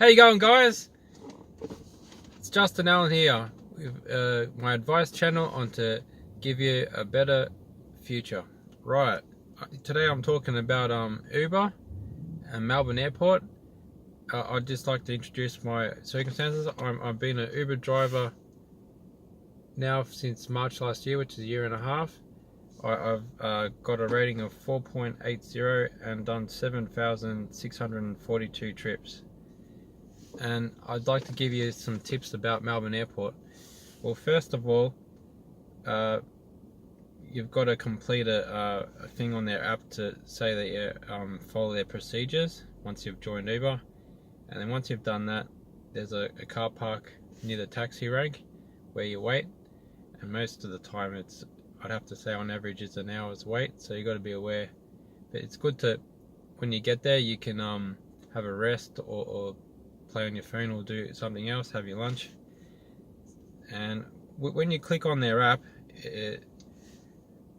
How you going, guys? It's Justin Allen here with my advice channel on to give you a better future. Right, today I'm talking about Uber and Melbourne Airport. I'd just like to introduce my circumstances. I've been an Uber driver now since March last year, which is a year and a half. I've got a rating of 4.80 and done 7,642 trips. And I'd like to give you some tips about Melbourne Airport. Well, first of all, you've got to complete a thing on their app to say that you follow their procedures once you've joined Uber. And then once you've done that, there's a car park near the taxi rank where you wait. And most of the time I'd have to say on average it's an hour's wait, so you've got to be aware. But it's good to, when you get there, you can have a rest or play on your phone or do something else, have your lunch. And when you click on their app,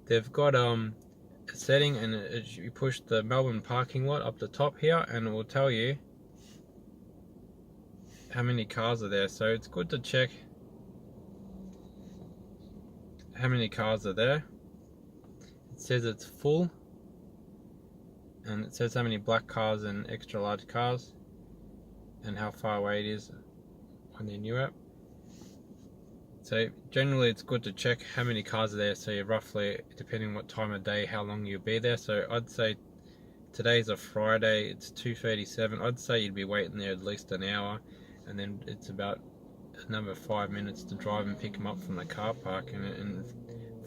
they've got a setting, and you push the Melbourne parking lot up the top here, and it will tell you how many cars are there. So it's good to check how many cars are there. It says it's full, and it says how many black cars and extra large cars, and how far away it is on their new app. So generally it's good to check how many cars are there, so you roughly, depending on what time of day, how long you'll be there. So I'd say today's a Friday, it's 2:37. I'd say you'd be waiting there at least an hour, and then it's about another 5 minutes to drive and pick them up from the car park. And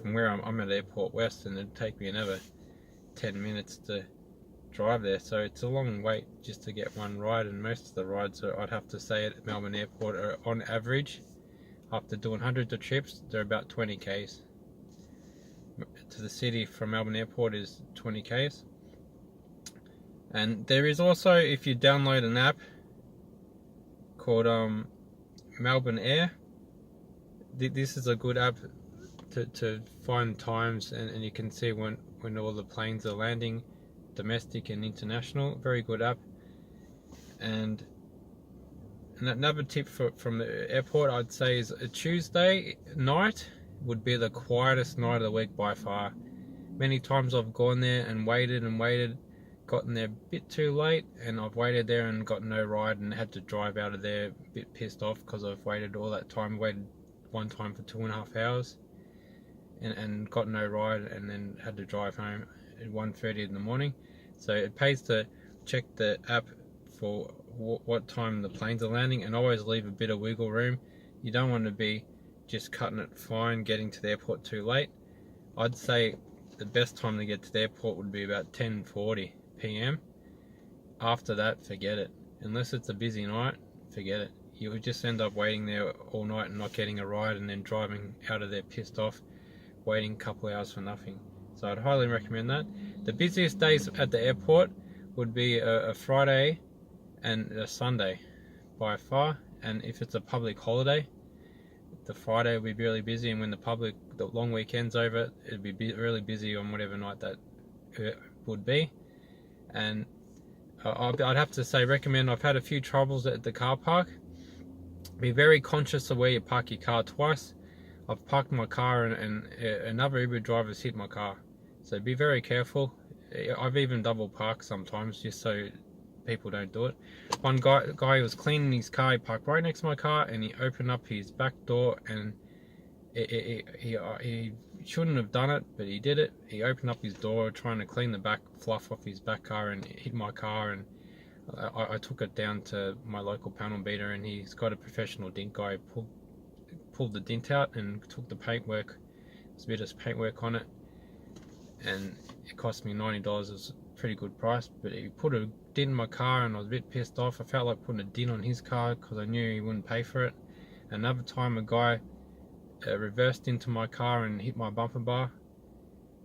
from where I'm at Airport West, and it'd take me another 10 minutes to drive there. So it's a long wait just to get one ride, and most of the rides I'd have to say at Melbourne Airport are on average, after doing hundreds of trips, they're about 20 k's. To the city from Melbourne Airport is 20 k's. And there is also, if you download an app called Melbourne Air, this is a good app to find times, and you can see when all the planes are landing, domestic and international. Very good app. And another tip from the airport, I'd say, is a Tuesday night would be the quietest night of the week by far. Many times I've gone there and waited, gotten there a bit too late, and I've waited there and got no ride and had to drive out of there a bit pissed off because I've waited all that time. Waited one time for 2.5 hours and got no ride, and then had to drive home at 1:30 in the morning. So it pays to check the app for what time the planes are landing, and always leave a bit of wiggle room. You don't want to be just cutting it fine, getting to the airport too late. I'd say the best time to get to the airport would be about 10:40 p.m. After that, forget it. Unless it's a busy night, forget it. You would just end up waiting there all night and not getting a ride, and then driving out of there pissed off, waiting a couple hours for nothing. So I'd highly recommend that. The busiest days at the airport would be a Friday and a Sunday by far. And if it's a public holiday, the Friday will be really busy, and when the long weekend's over, it'd be really busy on whatever night that would be. And I'd have to say, recommend. I've had a few troubles at the car park. Be very conscious of where you park your car. Twice I've parked my car and another Uber driver's hit my car. So be very careful. I've even double parked sometimes just so people don't do it. One guy was cleaning his car, he parked right next to my car, and he opened up his back door, and he shouldn't have done it, but he did it. He opened up his door trying to clean the back fluff off his back car, and hit my car. And I took it down to my local panel beater, and he's got a professional dint guy. Pulled the dint out and took the paintwork. There's a bit of paintwork on it, and it cost me $90. It was a pretty good price, but he put a dint in my car, and I was a bit pissed off. I felt like putting a dint on his car because I knew he wouldn't pay for it. Another time, a guy reversed into my car and hit my bumper bar.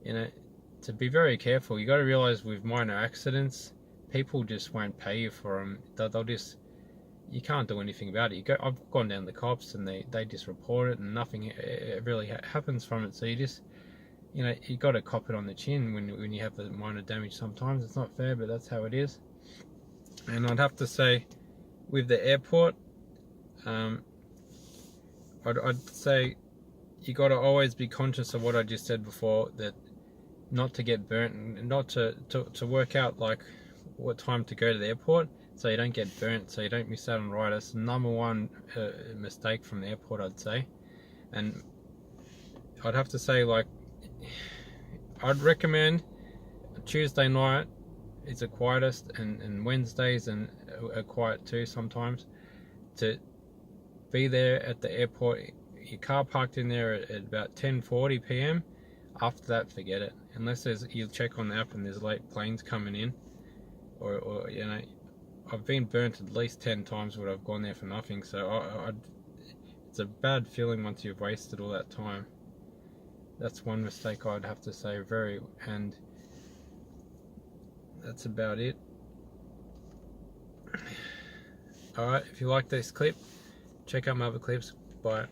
To be very careful. You got to realize with minor accidents, people just won't pay you for them. They'll just, you can't do anything about it. I've gone down to the cops, and they just report it, and nothing really happens from it. So you just, you got to cop it on the chin when you have the minor damage. Sometimes it's not fair, but that's how it is. And I'd have to say, with the airport, I'd say you got to always be conscious of what I just said before, that not to get burnt, and not to work out like what time to go to the airport so you don't get burnt, so you don't miss out on rides. That's the number one mistake from the airport, I'd say. And I'd have to say, like, I'd recommend Tuesday night is the quietest, and Wednesdays and are quiet too sometimes, to be there at the airport, your car parked in there at about 10:40 p.m. After that, forget it. Unless you check on the app and there's late planes coming in, or you know, I've been burnt at least 10 times where I've gone there for nothing. So it's a bad feeling once you've wasted all that time. That's one mistake I'd have to say, and that's about it. Alright, if you like this clip, check out my other clips. Bye.